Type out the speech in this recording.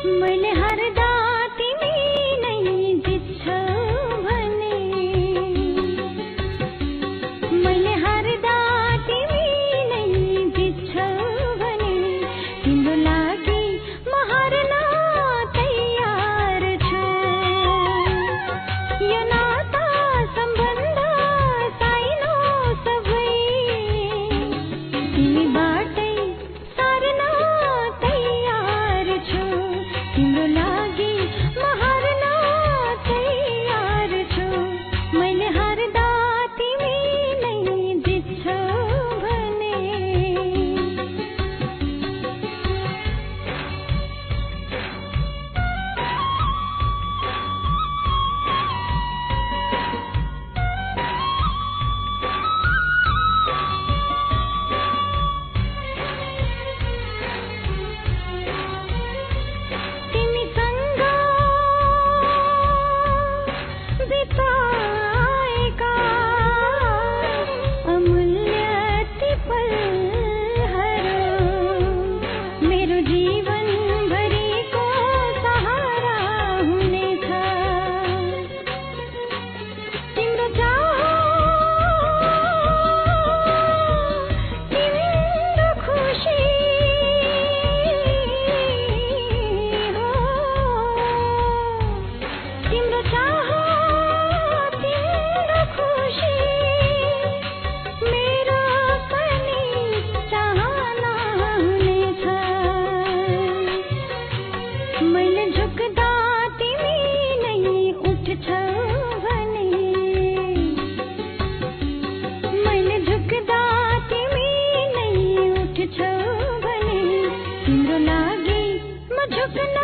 मैले हार्दा तिमी नै जित्छौ भने, मैले हार्दा तिमी नै जित्छौ भने, तिम्रो लागि म हार्न तयार छु। यो नाता सम्बन्ध साइनो सबै तिमीबाटै सार्न तयार छु। तिम्रो लागि म हार्न तयार छु। मैले हार्दा तिमी नै जित्छौ भने। तिमीसँग बिताएका अमूल्य ती पलहरू मेरो जीवनभरिको सहारा हुनेछ। तिम्रो चाह, तिम्रो खुसी हो। तिम्रो चाह, तिम्रो खुसी मेरो पनि चाहना हुनेछ। मैले झुक्दा तिमी नै उठ्छौ भने, मैले झुक्दा तिमी नै उठ्छौ भने, तिम्रो लागि म झुक्न